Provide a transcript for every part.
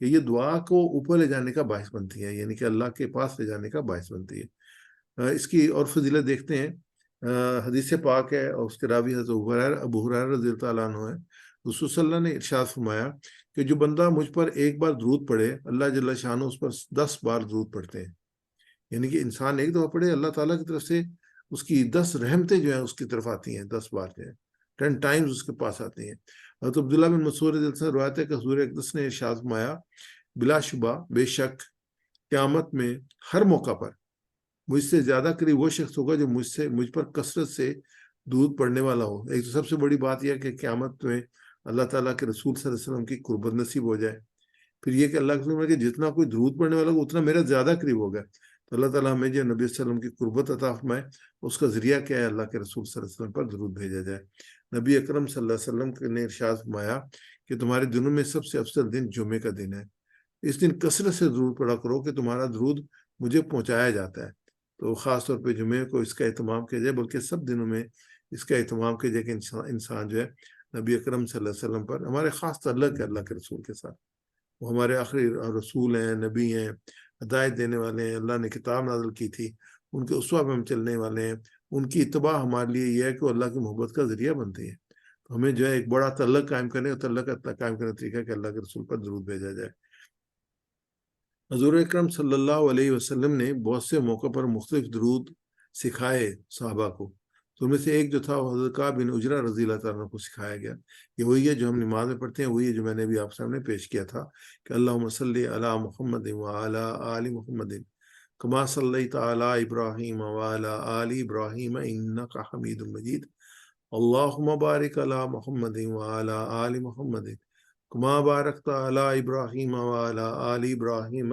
کہ یہ دعا کو اوپر لے جانے کا باعث بنتی ہے، یعنی کہ اللہ کے پاس لے جانے کا باعث بنتی ہے۔ اس کی اور فضیلت دیکھتے ہیں، حدیث پاک ہے اور اس کے راوی حضرت ابو ہریرہ رضی اللہ تعالیٰ عنہ ہے۔ رسول صلی اللہ نے ارشاد فرمایا کہ جو بندہ مجھ پر ایک بار درود پڑھے، اللہ جل شانہ اس پر 10 بار درود پڑھتے ہیں، یعنی کہ انسان ایک دفعہ پڑھے، اللہ تعالیٰ کی طرف سے اس کی 10 رحمتیں جو ہیں اس کی طرف آتی ہیں، 10 بار جو ہے 10 ٹائمز اس کے پاس آتی ہیں۔ حضرت عبداللہ بن مسعود رضی اللہ عنہ سے روایت ہے کہ حضور اقدس نے ارشاد فرمایا، بلا شبہ بے شک قیامت میں ہر موقع پر مجھ سے زیادہ قریب وہ شخص ہوگا جو مجھ پر کثرت سے درود پڑھنے والا ہو۔ ایک تو سب سے بڑی بات یہ ہے کہ قیامت میں اللہ تعالیٰ کے رسول صلی اللہ علیہ وسلم کی قربت نصیب ہو جائے، پھر یہ کہ اللہ کے رسول کہ جتنا کوئی درود پڑھنے والا ہوگا اتنا میرا زیادہ قریب ہوگا۔ تو اللہ تعالیٰ ہمیں جو نبی صلی اللہ علیہ وسلم کی قربت عطا فرمائے، اس کا ذریعہ کیا ہے؟ اللہ کے رسول صلی اللہ علیہ وسلم پر درود بھیجا جائے۔ نبی اکرم صلی اللہ علیہ وسلم نے ارشاد فرمایا کہ تمہارے دنوں میں سب سے افضل دن جمعے کا دن ہے، اس دن کثرت سے درود پڑھا کرو کہ تمہارا درود مجھے پہنچایا جاتا ہے۔ تو خاص طور پہ جمعے کو اس کا اہتمام کیا جائے، بلکہ سب دنوں میں اس کا اہتمام کیا جائے کہ انسان جو ہے نبی اکرم صلی اللہ علیہ وسلم پر ہمارے خاص تعلق ہے اللہ کے رسول کے ساتھ، وہ ہمارے آخری رسول ہیں، نبی ہیں، ہدایت دینے والے ہیں، اللہ نے کتاب نازل کی تھی، ان کے اسوہ پہ ہم چلنے والے ہیں، ان کی اتباع ہمارے لیے یہ ہے کہ وہ اللہ کی محبت کا ذریعہ بنتے ہیں۔ تو ہمیں جو ہے ایک بڑا تعلق قائم کرنے اور تعلق قائم کرنے کا طریقہ کہ اللہ کے رسول پر درود بھیجا جائے۔ حضور اکرم صلی اللہ علیہ وسلم نے بہت سے موقع پر مختلف درود سکھائے صحابہ کو، تو ان میں سے ایک جو تھا وہ حضرت کعب بن عجرہ رضی اللہ تعالیٰ کو سکھایا گیا۔ یہ وہی ہے جو ہم نماز میں پڑھتے ہیں، وہی ہے جو میں نے بھی آپ سامنے پیش کیا تھا کہ اللہم صلی علی محمد وعلی آل محمد کما صلیت علی ابراہیم وعلی آل ابراہیم انک حمید مجید، اللہم بارک علی محمد وعلی آل محمد کما بارکت علی ابراہیم وعلی آل ابراہیم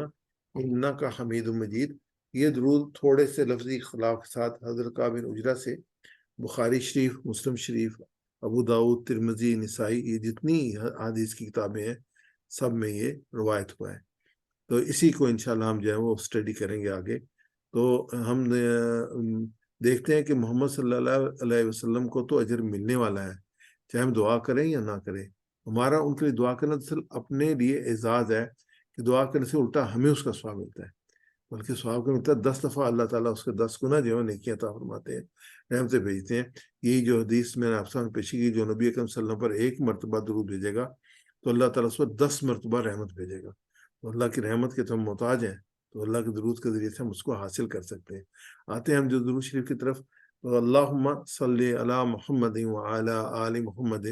انک حمید مجید۔ یہ درود تھوڑے سے لفظی اختلاف کے ساتھ حضرت کعب بن عجرہ سے بخاری شریف، مسلم شریف، ابو داؤد، ترمذی، نسائی، یہ جتنی حدیث کی کتابیں ہیں سب میں یہ روایت ہوا ہے۔ تو اسی کو انشاءاللہ ہم جو ہے وہ اسٹڈی کریں گے آگے۔ تو ہم دیکھتے ہیں کہ محمد صلی اللہ علیہ وسلم کو تو اجر ملنے والا ہے، چاہے ہم دعا کریں یا نہ کریں۔ ہمارا ان کے لیے دعا کرنا دراصل اپنے لیے اعزاز ہے کہ دعا کرنے سے الٹا ہمیں اس کا ثواب ملتا ہے، بلکہ ثواب کا ملتا ہے 10 دفعہ اللہ تعالیٰ اس کے 10 گنا جو ہے نیکیاں عطا فرماتے ہیں، رحمتیں بھیجتے ہیں۔ یہی جو حدیث میں نے آپ سامنے پیشی کی، جو نبی اکرم صلی اللہ علیہ وسلم پر ایک مرتبہ درود بھیجے گا تو اللہ تعالیٰ اس پر 10 مرتبہ رحمت بھیجے گا۔ تو اللہ کی رحمت کے تو ہم محتاج ہیں، تو اللہ کے درود کے ذریعے سے ہم اس کو حاصل کر سکتے ہیں۔ آتے ہیں ہم جو درود شریف کی طرف، تو اللہم صلی علی محمد وعلی آل محمد،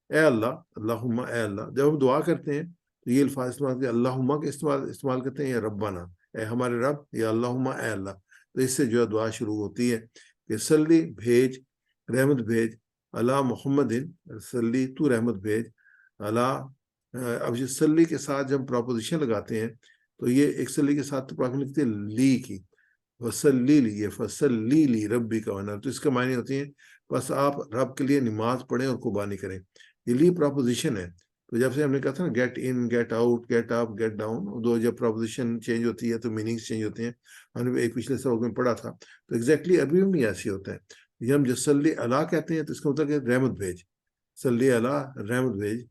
اے اللہ، اللہم، اے اللہ۔ جب ہم دعا کرتے ہیں تو یہ الفاظ استعمال کرتے ہیں، اللہم کے استعمال کرتے ہیں، یا ربنا، اے ہمارے رب، یا اللہم، اے اللہ۔ تو اس سے جو ہے دعا شروع ہوتی ہے کہ صلی، بھیج، رحمت بھیج، علی محمد، صلی، تو رحمت بھیج، علی۔ اب یہ صلی کے ساتھ جب ہم پراپوزیشن لگاتے ہیں تو یہ ایک صلی کے ساتھ پراپوزیشن لکھتے ہیں لی کی، وصلی لی، یہ فصلی لی ربی کا ونر، تو اس کا معنی ہوتی ہیں بس آپ رب کے لیے نماز پڑھیں اور قربانی کریں۔ یہ لی پراپوزیشن ہے۔ تو جب سے ہم نے کہا تھا نا get in, get out, get up, get down, دو جب پراپوزیشن چینج ہوتی ہے تو میننگز چینج ہوتے ہیں، ہم نے ایک پچھلے سبق میں پڑھا تھا۔ تو ایگزیکٹلی ابھی بھی ایسے ہوتا ہے، ہم جو صلی اللہ کہتے ہیں تو اس کا مطلب ہے رحمت بھیج، صلی اللہ، رحمت بھیج،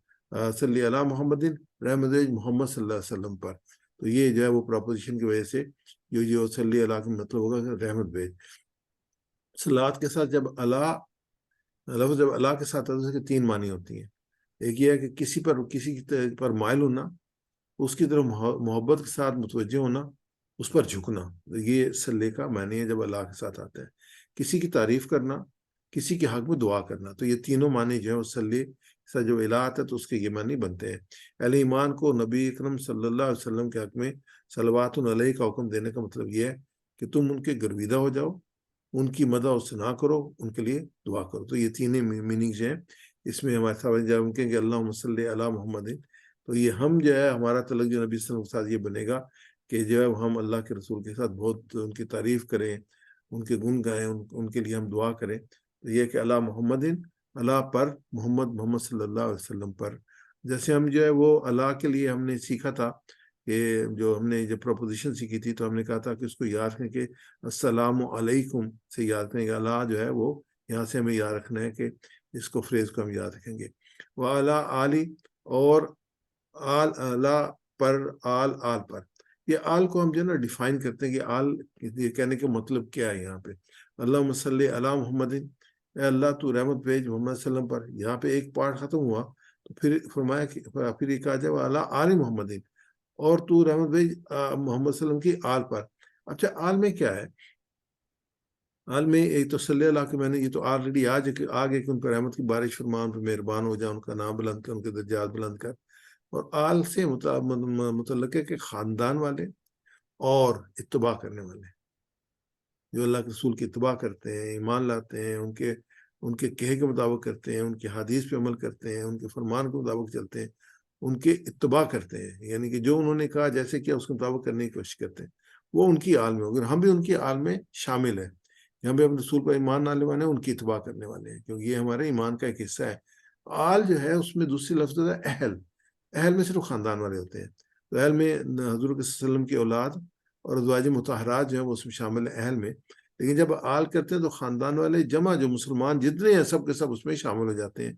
صلی اللہ محمد، رحمت بھیج محمد صلی اللہ علیہ وسلم پر۔ تو یہ جو ہے وہ پراپوزیشن کی وجہ سے جو صلی اللہ کا مطلب ہوگا کہ رحمت بھیج۔ صلوات کے ساتھ جب اللہ لفظ جب اللہ کے ساتھ آتا ہے تو 3 معنی ہوتی ہیں۔ ایک یہ ہے کہ کسی پر مائل ہونا، اس کی طرف محبت کے ساتھ متوجہ ہونا، اس پر جھکنا، یہ صلی کا معنی ہے جب اللہ کے ساتھ آتا ہے۔ کسی کی تعریف کرنا، کسی کے حق میں دعا کرنا، تو یہ تینوں معنی جو ہے وہ صلی سے جب الہ آتا ہے تو اس کے یہ معنی بنتے ہیں۔ اہل ایمان کو نبی اکرم صلی اللہ علیہ وسلم کے حق میں صلوات علیہ کا حکم دینے کا مطلب یہ ہے کہ تم ان کے گرویدہ ہو جاؤ، ان کی مدح اس سے نہ کرو، ان کے لیے دعا کرو۔ تو یہ تینوں میننگز ہیں اس میں ہمارے ساتھ جب ہم کہیں گے اللہم صلی علی محمد، تو یہ ہم جو ہے ہمارا تعلق جو نبی صلی اللہ علیہ وسلم کے ساتھ یہ بنے گا کہ جو ہے ہم اللہ کے رسول کے ساتھ بہت ان کی تعریف کریں، ان کے گن گائیں، ان کے لیے ہم دعا کریں۔ تو یہ کہ اللہ محمد، اللہ پر، محمد صلی اللہ علیہ وسلم پر۔ جیسے ہم جو ہے وہ اللہ کے لیے ہم نے سیکھا تھا کہ جو ہم نے جب پروپوزیشن سیکھی تھی تو ہم نے کہا تھا کہ اس کو یاد رکھیں کہ السلام علیکم سے یاد کریں گے، اللہ جو ہے وہ یہاں سے ہمیں یاد رکھنا ہے کہ اس کو فریز کو ہم یاد رکھیں گے۔ وعلی آلی، اور پر آل پر. یہ آل کو ہم جو ہے نا ڈیفائن کرتے ہیں کہ آل یہ کہنے کا مطلب کیا ہے. یہاں پہ اللہم صلی علی محمد، اے اللہ تو رحمت بھیج محمد صلی اللہ علیہ وسلم پر. یہاں پہ ایک پارٹ ختم ہوا تو پھر فرمایا کہ پھر یہ کہا جائے اللہ آل محمد، اور تو رحمت بھیج محمد صلی اللہ علیہ وسلم کی آل پر. اچھا آل میں کیا ہے؟ آل میں ایک تو صلی اللہ کہ میں نے یہ تو آلریڈی آگے کہ ان پر رحمت کی بارش فرما، ان پر مہربان ہو جا، ان کا نام بلند کر، ان کے درجات بلند کر. اور آل سے متعلق ہے کہ خاندان والے اور اتباع کرنے والے جو اللہ کے رسول کی اتباع کرتے ہیں، ایمان لاتے ہیں، ان کے کہے کے مطابق کرتے ہیں، ان کی حدیث پہ عمل کرتے ہیں، ان کے فرمان کے مطابق چلتے ہیں، ان کے اتباع کرتے ہیں، یعنی کہ جو انہوں نے کہا جیسے کیا اس کے مطابق کرنے کی کوشش کرتے ہیں، وہ ان کی آل میں ہوگا. ہم بھی ان کی آل میں شامل ہیں. یہاں پہ اپنے رسول پر ایمان لانے والے ہیں، ان کی اتباع کرنے والے ہیں، کیونکہ یہ ہمارے ایمان کا ایک حصہ ہے. آل جو ہے اس میں دوسری لفظ ہے اہل. اہل میں صرف خاندان والے ہوتے ہیں. تو اہل میں حضور صلی اللہ علیہ وسلم کی اولاد اور ازواج مطہرات جو ہیں وہ اس میں شامل ہیں اہل میں. لیکن جب آل کرتے ہیں تو خاندان والے جمع جو مسلمان جتنے ہیں سب کے سب اس میں شامل ہو جاتے ہیں.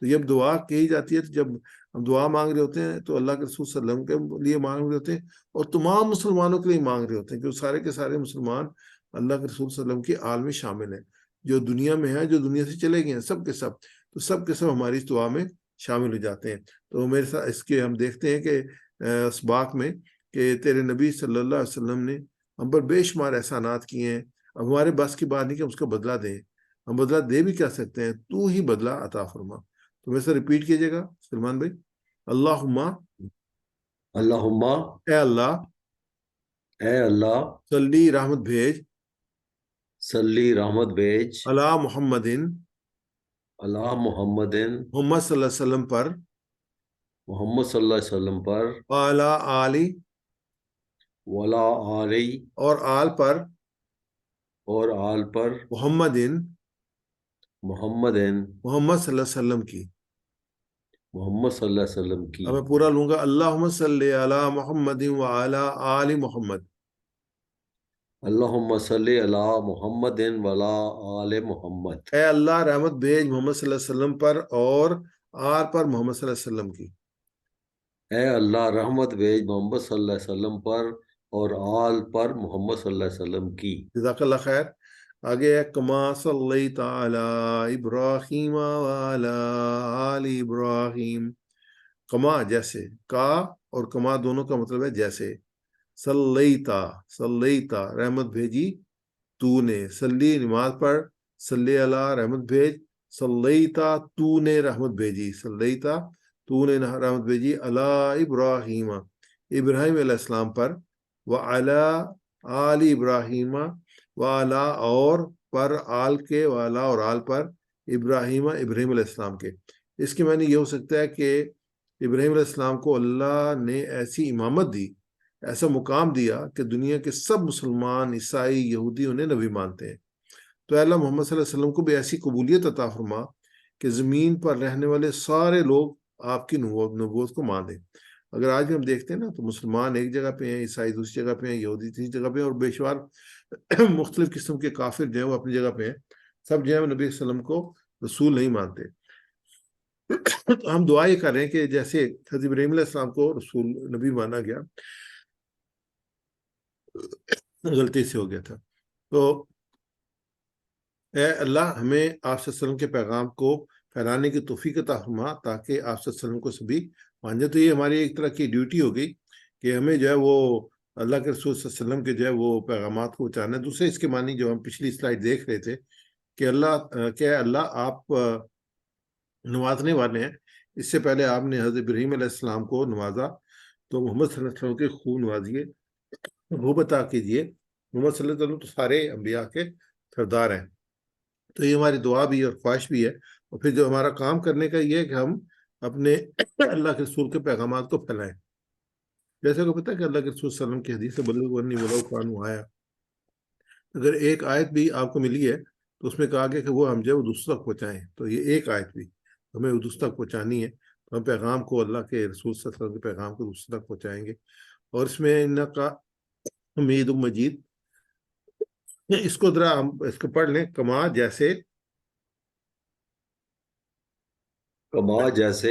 تو جب دعا کہی جاتی ہے تو جب ہم دعا مانگ رہے ہوتے ہیں تو اللہ کے رسول صلی اللہ علیہ وسلم کے لیے مانگ رہے ہوتے ہیں اور تمام مسلمانوں کے لیے مانگ رہے ہوتے ہیں، کیونکہ سارے کے سارے مسلمان اللہ کے رسول صلی اللہ علیہ وسلم کی آل میں شامل ہیں. جو دنیا میں ہیں، جو دنیا سے چلے گئے ہیں، سب کے سب، تو سب کے سب ہماری اس دعا میں شامل ہو جاتے ہیں. تو میرے ساتھ اس کے ہم دیکھتے ہیں کہ اسباق میں کہ تیرے نبی صلی اللہ علیہ وسلم نے ہم پر بے شمار احسانات کیے ہیں. اب ہمارے بس کی بات نہیں کہ ہم اس کا بدلہ دیں، ہم بدلہ دے بھی کیا سکتے ہیں، تو ہی بدلہ عطا فرما. تو میں سے ریپیٹ کیجئے گا سلمان بھائی. اللہم اے اللہ صلی رحمت بھیج علی محمد محمد صلی اللہ علیہ وسلم پر وعلی آلی اور آل پر محمد صلی اللہ علیہ وسلم کی. اب میں پورا لوں گا. اللہم صلی علی محمد وعلی آل محمد. اللہم صلی علی محمد وعلی آل محمد. اے اللہ رحمت بھیج محمد صلی اللہ علیہ وسلم پر اور آل پر محمد صلی اللہ علیہ وسلم کی. اے اللہ رحمت بھیج محمد صلی اللہ علیہ وسلم پر اور آل پر محمد صلی اللہ علیہ وسلم کی. جزاک اللہ خیر. آگے ہے کما صلیت علی ابراہیم وعلی آل ابراہیم. کما جیسے، کا اور کما دونوں کا مطلب ہے جیسے. صلیتا رحمت بھیجی تو نے. صلی نماز پڑھ، صلی اللہ رحمت بھیج. صلیتا تو نے رحمت بھیجی. صلیتا تو نے رحمت بھیجی علی ابراہیم ابراہیم علیہ السلام پر. وعلی آل ابراہیم وعلی اور پر آل کے، وعلی اور آل پر ابراہیم ابراہیم علیہ السلام کے. اس کے معنی یہ ہو سکتا ہے کہ ابراہیم علیہ السلام کو اللہ نے ایسی امامت دی، ایسا مقام دیا کہ دنیا کے سب مسلمان، عیسائی، یہودی انہیں نبی مانتے ہیں. تو اللہ محمد صلی اللہ علیہ وسلم کو بھی ایسی قبولیت عطا فرما کہ زمین پر رہنے والے سارے لوگ آپ کی نبوت کو مان دیں. اگر آج بھی ہم دیکھتے ہیں نا تو مسلمان ایک جگہ پہ ہیں، عیسائی دوسری جگہ پہ ہیں، یہودی تیسری جگہ پہ ہیں، اور بے شمار مختلف قسم کے کافر جو ہیں وہ اپنی جگہ پہ ہیں. سب جو ہے نبی صلی اللہ علیہ وسلم کو رسول نہیں مانتے. تو ہم دعا یہ کر رہے ہیں کہ جیسے حضرت ابراہیم علیہ السلام کو رسول نبی مانا گیا، غلطی سے ہو گیا تھا، تو اے اللہ ہمیں آپ صلی اللہ علیہ وسلم کے پیغام کو پھیلانے کی توفیق عطا فرما تاکہ آپ صلی اللہ علیہ وسلم کو سبھی مان جائے. تو یہ ہماری ایک طرح کی ڈیوٹی ہو گئی کہ ہمیں جو ہے وہ اللہ کے رسول صلی اللہ علیہ وسلم کے جو ہے وہ پیغامات کو پہنچانا ہے. دوسرے اس کے معنی جو ہم پچھلی سلائڈ دیکھ رہے تھے کہ اللہ آپ نوازنے والے ہیں. اس سے پہلے آپ نے حضرت ابراہیم علیہ السلام کو نوازا، تو محمد صلی اللہ علیہ وسلم کے خوب نوازیے، وہ بتا کیجیے. محمد صلی اللہ علیہ وسلم تو سارے انبیاء کے سردار ہیں. تو یہ ہماری دعا بھی اور خواہش بھی ہے. اور پھر جو ہمارا کام کرنے کا یہ ہے کہ ہم اپنے اللہ کے رسول کے پیغامات کو پھیلائیں. جیسے کو پتہ ہے کہ اللہ کے رسول صلی اللہ علیہ وسلم کی حدیث سے بلغوا انی ولو کانوا آیا، اگر ایک آیت بھی آپ کو ملی ہے تو اس میں کہا گیا کہ وہ ہم جو ہے وہ دوسروں تک پہنچائیں. تو یہ ایک آیت بھی ہمیں وہ دوسروں تک پہنچانی ہے. تو ہم پیغام کو، اللہ کے رسول صلی اللہ علیہ وسلم کے پیغام کو دوسروں تک پہنچائیں گے. اور اس میں ان کا حمید مجید، اس کو ذرا ہم اس کو پڑھ لیں. کما جیسے، کما جیسے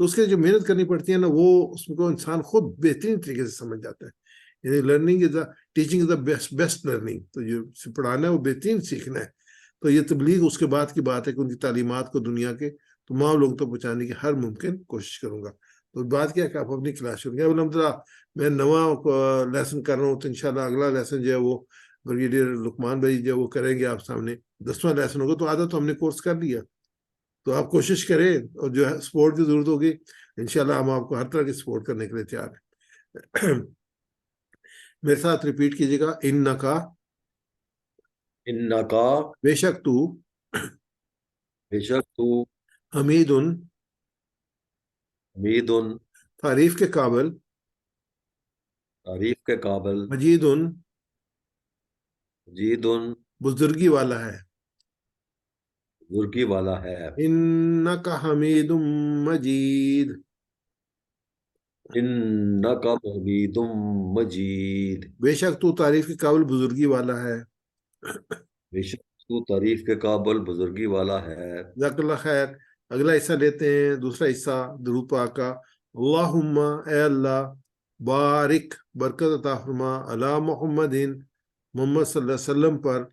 تو اس کے جو محنت کرنی پڑتی ہے نا وہ اس کو انسان خود بہترین طریقے سے سمجھ جاتا ہے. یعنی learning is the teaching is the best learning. تو جو پڑھانا ہے وہ بہترین سیکھنا ہے. تو یہ تبلیغ اس کے بعد کی بات ہے کہ ان کی تعلیمات کو دنیا کے تمام لوگوں تک پہنچانے کی ہر ممکن کوشش کروں گا. تو بات کیا ہے کہ آپ اپنی کلاس شروع کیا. الحمدللہ میں نواں لیسن کر رہا ہوں, تو انشاءاللہ اگلا لیسن جو ہے وہ بریگیڈیئر لقمان بھائی جو وہ کریں گے آپ سامنے. 10واں لیسن ہوگا. تو آدھا تو ہم نے کورس کر لیا. تو آپ کوشش کریں, اور جو ہے سپورٹ کی ضرورت ہوگی انشاءاللہ ہم آپ کو ہر طرح کی سپورٹ کرنے کے لیے تیار ہیں. میرے ساتھ ریپیٹ کیجیے گا. انکا, انکا, بے شک تو, بے شک تو, حمید, حمید, تعریف کے قابل, تعریف کے قابل, مجید, مجید, بزرگی والا ہے. بزرگی والا ہے. انکا حمید مجید, انکا حمید مجید, بے شک تو تعریف کے قابل بزرگی والا ہے. بے شک تو تعریف کے قابل بزرگی والا ہے. جزاک اللہ خیر. اگلا حصہ لیتے ہیں, دوسرا حصہ درود پاک کا. اللہم, اے اللہ, بارک, برکت عطا فرما, علی محمد, محمد صلی اللہ علیہ وسلم پر,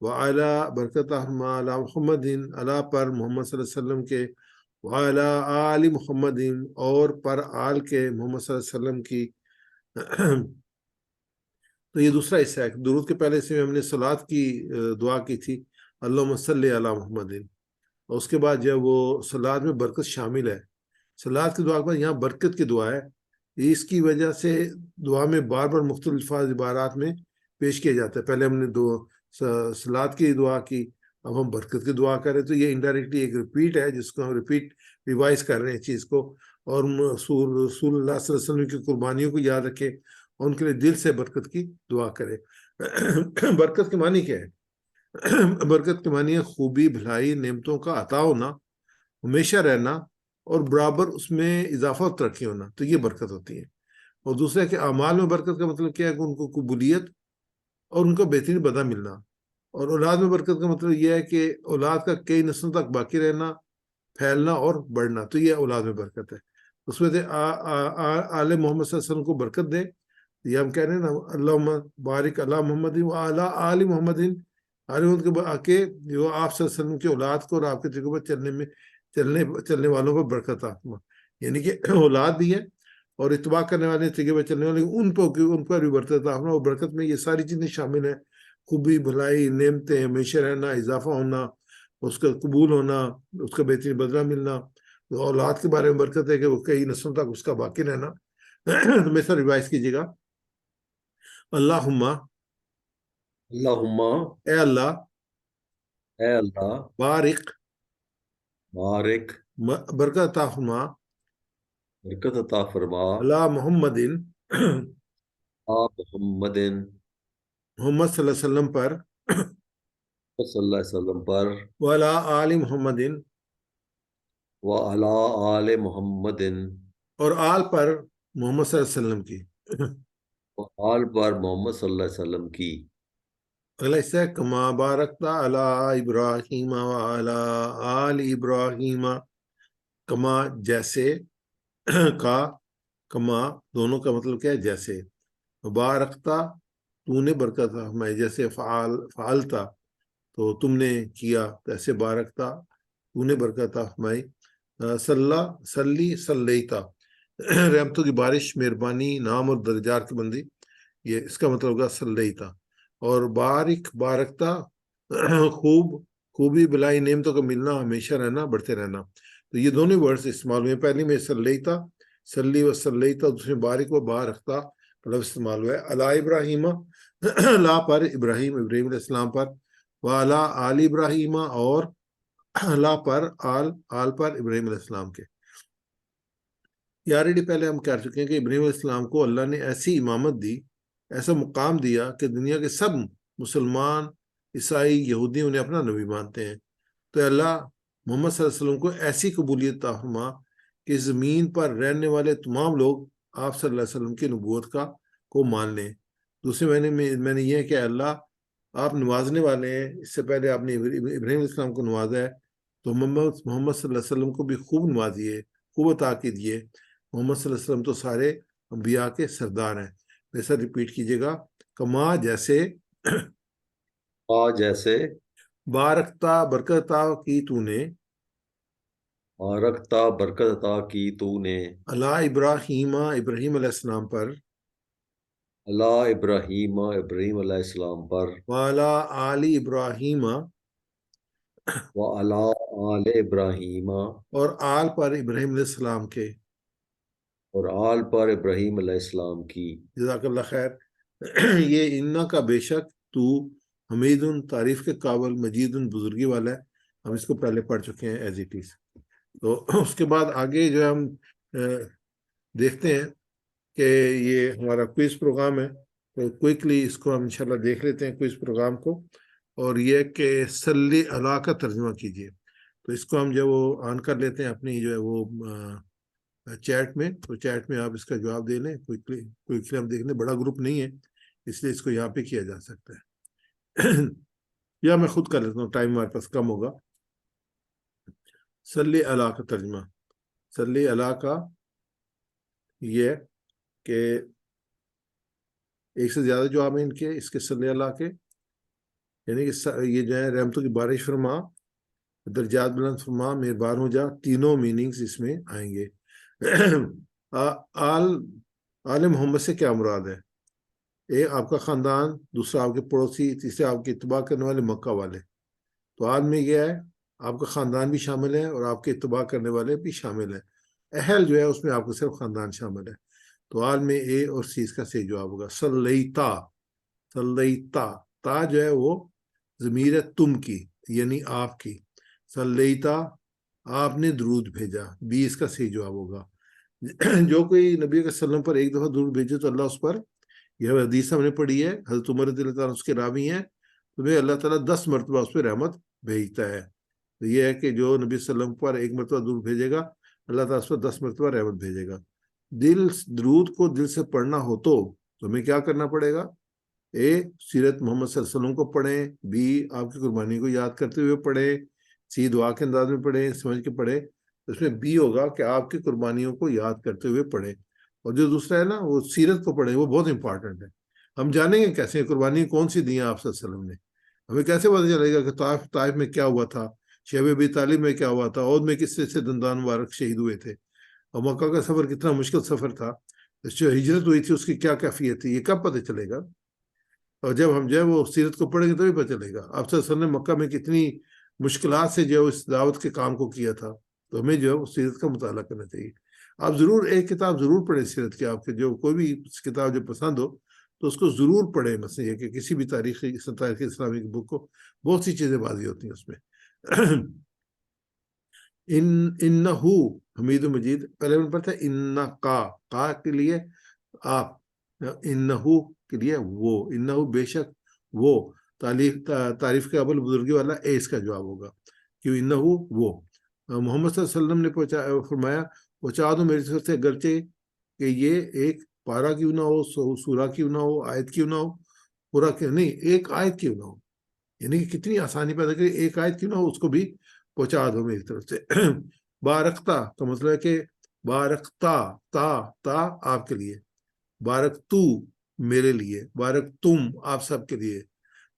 وعلی, برکت عطا فرما, علی محمد, علی پر محمد صلی اللہ علیہ وسلم کے, وعلی آل محمد, اور پر آل کے محمد صلی اللہ علیہ وسلم کی. تو یہ دوسرا حصہ ہے. درود کے پہلے سے ہم نے صلوات کی دعا کی تھی, اللہم صلی علی محمد. اور اس کے بعد جو ہے وہ صلوات میں برکت شامل ہے. صلوات کی دعا کے بعد یہاں برکت کی دعا ہے. اس کی وجہ سے دعا میں بار بار مختلف الفاظ عبارات میں پیش کیا جاتا ہے. پہلے ہم نے صلوات کی دعا کی, اب ہم برکت کی دعا کریں. تو یہ انڈائریکٹلی ایک ریپیٹ ہے جس کو ہم ریوائز کر رہے ہیں چیز کو. اور رسول اللہ صلی اللہ علیہ وسلم کی قربانیوں کو یاد رکھیں اور ان کے لیے دل سے برکت کی دعا کریں. برکت کے معنی کیا ہے؟ برکت کے معنی ہے خوبی, بھلائی, نعمتوں کا عطا ہونا, ہمیشہ رہنا, اور برابر اس میں اضافہ و ترقی ہونا. تو یہ برکت ہوتی ہے. اور دوسرا ہے کہ اعمال میں برکت کا مطلب کیا ہے کہ ان کو قبولیت اور ان کا بہترین بدلہ ملنا. اور اولاد میں برکت کا مطلب یہ ہے کہ اولاد کا کئی نسلوں تک باقی رہنا, پھیلنا اور بڑھنا. تو یہ اولاد میں برکت ہے. اس میں سے آل محمد صلی اللہ علیہ وسلم کو برکت دے. یہ ہم کہہ رہے ہیں نا, اللہم بارک علی محمد و علی آل محمد, کے جو آپ صلی اللہ علیہ وسلم کی اولاد کو اور آپ کے طریقوں پر چلنے والوں پر برکت عطا فرما. یعنی کہ اولاد بھی ہے اور اتباع کرنے والے, طریقے پر چلنے والے, ان پر بھی برکت عطا فرما. اور برکت میں یہ ساری چیزیں شامل ہیں: خوبی, بھلائی, نعمتیں, ہمیشہ رہنا, اضافہ ہونا, اس کا قبول ہونا, اس کا بہترین بدلہ ملنا. اولاد کے بارے میں برکت ہے کہ وہ کئی نسلوں تک اس کا باقی رہنا. تو میں سر ریوائز کیجیے گا. اللہم, اللہم, اے اللہ, اے اللہ, بارک, بارک, برکت عطا فرما, برکت عطا فرما, علی محمد, آپ محمد, محمد صلی اللہ علیہ وسلم پر, صلی اللہ علیہ وسلم پر, وعلی آل محمد, وعلی آل محمد, اور آل پر محمد صلی اللہ علیہ وسلم کی. وآل پر محمد صلی اللہ علیہ وسلم کی. اگلا حصہ ہے کما بارکتا علی ابراہیم وعلی آل ابراہیم. کما جیسے, کا, کما دونوں کا مطلب کیا ہے؟ جیسے. بارکتا تو نے برکت فرمائی, جیسے فعلتا تو تم نے کیا, ایسے بارکتا تو نے برکت فرمائی. صلیتا رحمتوں کی بارش, مہربانی, نام اور درجات کی بندی, یہ اس کا مطلب ہوگا صلیتا. اور بارکتا خوبی, بلائی, نعمتوں کا ملنا, ہمیشہ رہنا, بڑھتے رہنا. تو یہ دونوں ورڈز استعمال ہوئے. پہلی میں صلیتا, صلی و صلیتا, دوسری بارک و بارکتا لفظ استعمال ہوا ہے. علی ابراہیم, لا پر ابراہیم علیہ السلام پر, وعلی آل ابراہیم, اور لا پر آل پر ابراہیم علیہ السلام کے. یہ آلریڈی پہلے ہم کہہ چکے ہیں کہ ابراہیم علیہ السلام کو اللہ نے ایسی امامت دی, ایسا مقام دیا کہ دنیا کے سب مسلمان, عیسائی, یہودی انہیں اپنا نبی مانتے ہیں. تو اللہ محمد صلی اللہ علیہ وسلم کو ایسی قبولیت عطا فرما کہ زمین پر رہنے والے تمام لوگ آپ صلی اللہ علیہ وسلم کی نبوت کو مان لیں. دوسرے میں نے یہ کہ اللہ آپ نوازنے والے ہیں. اس سے پہلے آپ نے ابراہیم علیہ السلام کو نوازا ہے, تو محمد صلی اللہ علیہ وسلم کو بھی خوب نوازیے, قوت تاکید یہ محمد صلی اللہ علیہ وسلم تو سارے انبیاء کے سردار ہیں. ایسا ریپیٹ کیجیے گا. کما جیسے جیسے بارکتا برکت عطا کی تو نے رکھتا برکت عطا کی تو نے اللہ ابراہیم ابراہیم علیہ السلام پر اللہ ابراہیم ابراہیم علیہ السلام پر والا آل ابراہیم وعلی آل ابراہیم اور آل پر ابراہیم علیہ السلام کے. اور آل پر ابراہیم علیہ السلام کی. جزاک اللہ خیر. یہ انا کا بے شک تو حمید تعریف کے قابل مجید بزرگی والا ہے. ہم اس کو پہلے پڑھ چکے ہیں ایز اٹ از. تو اس کے بعد آگے جو ہم دیکھتے ہیں کہ یہ ہمارا کوئز پروگرام ہے. تو کوئکلی اس کو ہم انشاءاللہ دیکھ لیتے ہیں کوئز پروگرام کو. اور یہ کہ صلی اللہ کا ترجمہ کیجیے. تو اس کو ہم جو وہ آن کر لیتے ہیں اپنی جو ہے وہ چیٹ میں. تو چیٹ میں آپ اس کا جواب دے لیں کوئکلی ہم دیکھ لیں. بڑا گروپ نہیں ہے اس لیے اس کو یہاں پہ کیا جا سکتا ہے. یا میں خود کر لیتا ہوں, ٹائم ہمارے پاس کم ہوگا. صلی اللہ کا ترجمہ. صلی اللہ کا یہ کہ ایک سے زیادہ جواب ہیں ان کے اس کے صلی اللہ کے, یعنی کہ یہ جو ہے رحمتوں کی بارش فرما, درجات بلند فرما, مہربان ہو جا, تینوں میننگز اس میں آئیں گے. آل محمد سے کیا مراد ہے؟ ایک آپ کا خاندان, دوسرا آپ کے پڑوسی, تیسرے آپ کے اتباع کرنے والے مکہ والے. تو آل میں یہ ہے آپ کا خاندان بھی شامل ہے اور آپ کے اتباع کرنے والے بھی شامل ہیں. اہل جو ہے اس میں آپ کا صرف خاندان شامل ہے. تو آل میں اے اور سی اس کا صحیح جواب ہوگا. صلیتا, صلیتا, تا جو ہے وہ ضمیر ہے تم کی یعنی آپ کی. صلیتا آپ نے درود بھیجا, بی اس کا صحیح جواب ہوگا. جو کوئی نبی علیہ وسلم پر ایک دفعہ درود بھیجے تو اللہ اس پر, یہ حدیث ہم نے پڑھی ہے, حضرت عمر رضی اللہ تعالیٰ اس کے راوی ہیں, تو اللہ تعالیٰ 10 مرتبہ اس پہ رحمت بھیجتا ہے. تو یہ ہے کہ جو نبی صلی اللہ علیہ وسلم پر ایک مرتبہ درود بھیجے گا اللہ تعالیٰ اس پر 10 مرتبہ رحمت بھیجے گا. درود کو دل سے پڑھنا ہو تو ہمیں کیا کرنا پڑے گا؟ اے سیرت محمد صلی اللہ علیہ وسلم کو پڑھیں, بی آپ کی قربانی کو یاد کرتے ہوئے پڑھیں, سی دعا کے انداز میں پڑھیں, سمجھ کے پڑھیں. اس میں بی ہوگا کہ آپ کی قربانیوں کو یاد کرتے ہوئے پڑھیں. اور جو دوسرا ہے نا وہ سیرت کو پڑھیں, وہ بہت امپورٹنٹ ہے. ہم جانیں گے کیسے قربانی کون سی دی ہیں آپ صلی اللہ علیہ وسلم نے, ہمیں کیسے پتہ چلے گا کہ طائف میں کیا ہوا تھا, شیب ابی طالب میں کیا ہوا تھا, عود میں کس سے دندان مبارک شہید ہوئے تھے, اور مکہ کا سفر کتنا مشکل سفر تھا, جو ہجرت ہوئی تھی اس کی کیا کیفیت تھی, یہ کب پتہ چلے گا؟ اور جب ہم جو ہے وہ سیرت کو پڑھیں گے تبھی پتہ چلے گا. آپ صلی اللہ علیہ وسلم نے مکہ میں کتنی مشکلات سے جو اس دعوت کے کام کو کیا تھا, تو ہمیں جو ہے وہ سیرت کا مطالعہ کرنا چاہیے. آپ ضرور ایک کتاب ضرور پڑھیں سیرت کی, آپ کے جو کوئی بھی کتاب جو پسند ہو تو اس کو ضرور پڑھیں. مثلا یہ کہ کسی بھی تاریخ اسلامی کی بک کو بہت سی چیزیں واضح ہوتی ہیں اس میں. انہو حمید مجید, پہلے میں پڑھتا ہے انہ کا کے لیے آپ, انہو کے لیے وہ, انہو بے شک وہ, تعریف کے قابل بزرگی والا اے اس کا جواب ہوگا. کیوں انہو وہ. محمد صلی اللہ علیہ وسلم نے فرمایا پہنچا دو میری طرف سے اگرچہ کہ یہ ایک پارا کیوں نہ ہو, سورہ کیوں نہ ہو, آیت کیوں نہ ہو, پورا کیوں نہیں, ایک آیت کیوں نہ ہو, یعنی کہ کتنی آسانی پیدا کری, ایک آیت کیوں نہ ہو اس کو بھی پہنچا دو میری طرف سے. بارکتا کا مطلب ہے کہ بارکتا, تا آپ کے لیے, بارک تو میرے لیے, بارک تم آپ سب کے لیے.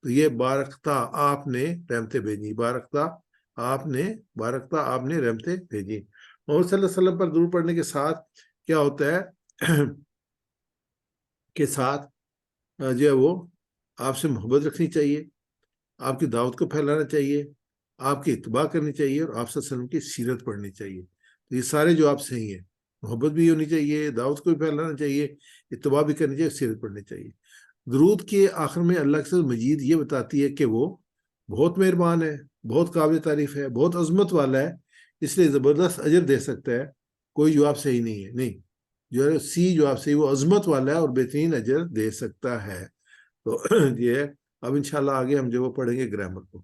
تو یہ بارکتا آپ نے رحمتیں بھیجی, بارکتا آپ نے رحمتیں بھیجی. محمد صلی اللہ علیہ وسلم پر درود پڑھنے کے ساتھ کیا ہوتا ہے کے ساتھ جو ہے وہ آپ سے محبت رکھنی چاہیے, آپ کی دعوت کو پھیلانا چاہیے, آپ کی اتباع کرنی چاہیے, اور آپ صلی اللہ علیہ وسلم کی سیرت پڑھنی چاہیے. تو یہ سارے جو آپ صحیح ہیں, محبت بھی ہونی چاہیے, دعوت کو بھی پھیلانا چاہیے, اتباع بھی کرنی چاہیے, سیرت پڑھنی چاہیے. درود کے آخر میں اللہ کے مجید یہ بتاتی ہے کہ وہ بہت مہربان ہے, بہت قابل تعریف ہے, بہت عظمت والا ہے, اس لیے زبردست اجر دے سکتا ہے. کوئی جواب صحیح نہیں ہے, نہیں, جو ہے سی جواب صحیح, وہ عظمت والا ہے اور بہترین اجر دے سکتا ہے. تو یہ ہے. اب انشاءاللہ آگے ہم جو وہ پڑھیں گے گرامر کو.